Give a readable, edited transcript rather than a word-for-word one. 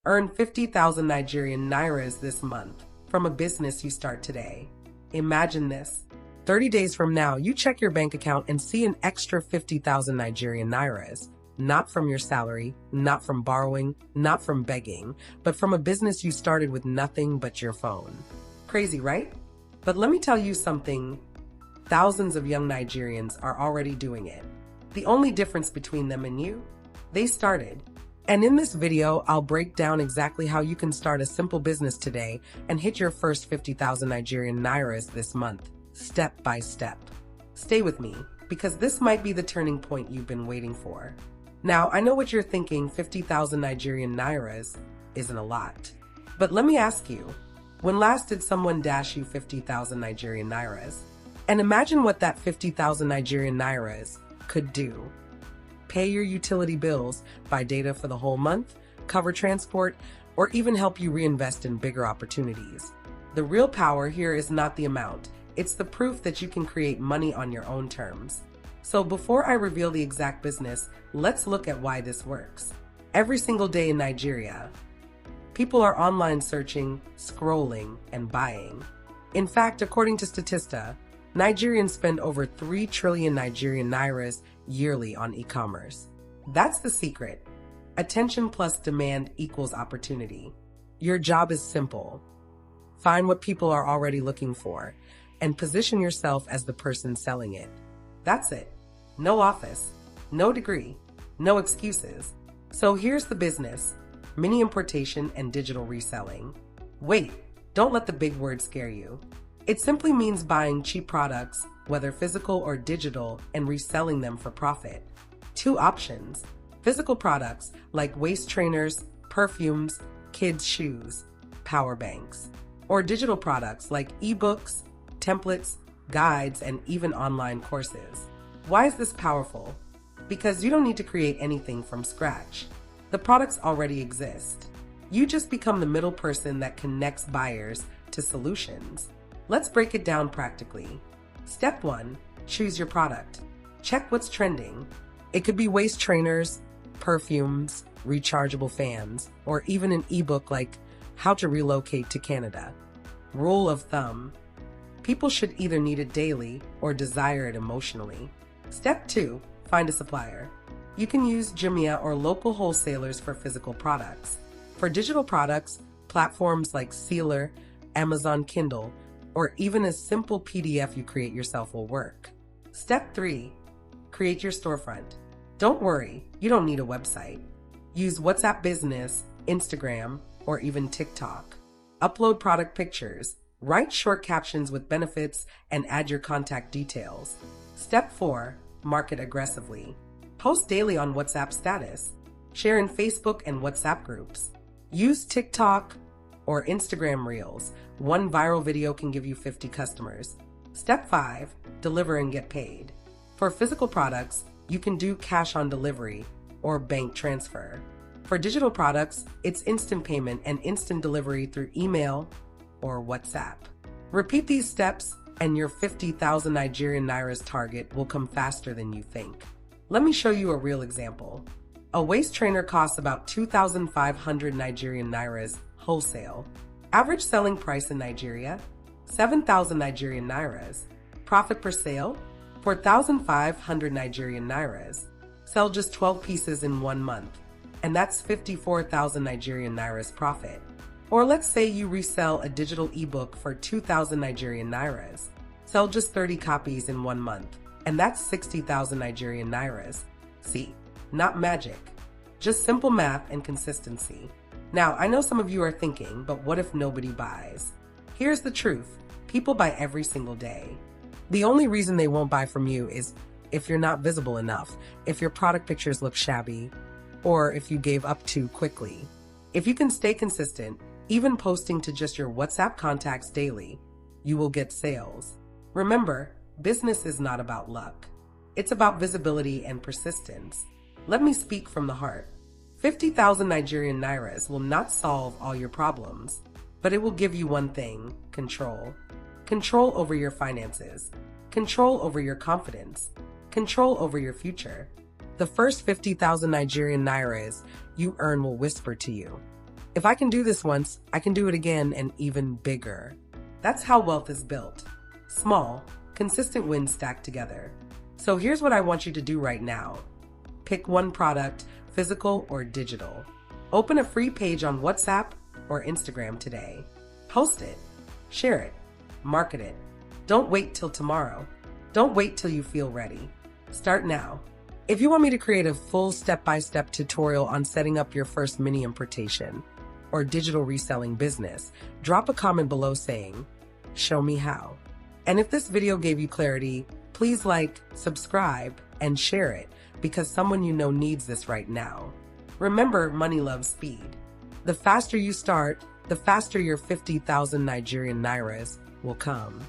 Earn 50,000 Nigerian Nairas this month from a business you start today. Imagine this. 30 days from now, you check your bank account and see an extra 50,000 Nigerian Nairas. Not from your salary, not from borrowing, not from begging, but from a business you started with nothing but your phone. Crazy, right? But let me tell you something. Thousands of young Nigerians are already doing it. The only difference between them and you? They started. And in this video, I'll break down exactly how you can start a simple business today and hit your first 50,000 Nigerian Nairas this month, step by step. Stay with me, because this might be the turning point you've been waiting for. Now, I know what you're thinking, 50,000 Nigerian Nairas isn't a lot. But let me ask you, when last did someone dash you 50,000 Nigerian Nairas? And imagine what that 50,000 Nigerian Nairas could do. Pay your utility bills, buy data for the whole month, cover transport, or even help you reinvest in bigger opportunities. The real power here is not the amount, it's the proof that you can create money on your own terms. So before I reveal the exact business, let's look at why this works. Every single day in Nigeria, people are online searching, scrolling, and buying. In fact, according to Statista, Nigerians spend over 3 trillion Nigerian Nairas yearly on e-commerce. That's the secret. Attention plus demand equals opportunity. Your job is simple. Find what people are already looking for and position yourself as the person selling it. That's it. No office, no degree, no excuses. So here's the business: mini importation and digital reselling. Wait, don't let the big word scare you. It simply means buying cheap products, whether physical or digital, and reselling them for profit. 2 options: physical products like waist trainers, perfumes, kids' shoes, power banks, or digital products like ebooks, templates, guides, and even online courses. Why is this powerful? Because you don't need to create anything from scratch. The products already exist. You just become the middle person that connects buyers to solutions. Let's break it down practically. Step 1, choose your product. Check what's trending. It could be waist trainers, perfumes, rechargeable fans, or even an ebook like How to Relocate to Canada. Rule of thumb: people should either need it daily or desire it emotionally. Step 2, find a supplier. You can use Jumia or local wholesalers for physical products. For digital products, platforms like Sealer, Amazon Kindle, or even a simple PDF you create yourself will work. Step 3, create your storefront. Don't worry, you don't need a website. Use WhatsApp Business, Instagram, or even TikTok. Upload product pictures, write short captions with benefits, and add your contact details. Step 4, market aggressively. Post daily on WhatsApp status. Share in Facebook and WhatsApp groups. Use TikTok or Instagram Reels. One viral video can give you 50 customers. Step 5, deliver and get paid. For physical products, you can do cash on delivery or bank transfer. For digital products, it's instant payment and instant delivery through email or WhatsApp. Repeat these steps and your 50,000 Nigerian Nairas target will come faster than you think. Let me show you a real example. A waist trainer costs about 2,500 Nigerian Nairas wholesale. Average selling price in Nigeria, 7,000 Nigerian Nairas. Profit per sale, 4,500 Nigerian Nairas. Sell just 12 pieces in 1 month, and that's 54,000 Nigerian Nairas profit. Or let's say you resell a digital ebook for 2,000 Nigerian Nairas. Sell just 30 copies in 1 month, and that's 60,000 Nigerian Nairas. See, not magic, just simple math and consistency. Now, I know some of you are thinking, but what if nobody buys? Here's the truth: people buy every single day. The only reason they won't buy from you is if you're not visible enough, if your product pictures look shabby, or if you gave up too quickly. If you can stay consistent, even posting to just your WhatsApp contacts daily, you will get sales. Remember, business is not about luck. It's about visibility and persistence. Let me speak from the heart. 50,000 Nigerian Nairas will not solve all your problems, but it will give you one thing: control. Control over your finances. Control over your confidence. Control over your future. The first 50,000 Nigerian Nairas you earn will whisper to you, If I can do this once, I can do it again and even bigger. That's how wealth is built. Small, consistent wins stacked together. So here's what I want you to do right now. Pick one product, physical or digital. Open a free page on WhatsApp or Instagram today. Post it, share it, market it. Don't wait till tomorrow. Don't wait till you feel ready. Start now. If you want me to create a full step-by-step tutorial on setting up your first mini importation or digital reselling business, drop a comment below saying, "Show me how." And if this video gave you clarity, please like, subscribe, and share it because someone you know needs this right now. Remember, money loves speed. The faster you start, the faster your 50,000 Nigerian Nairas will come.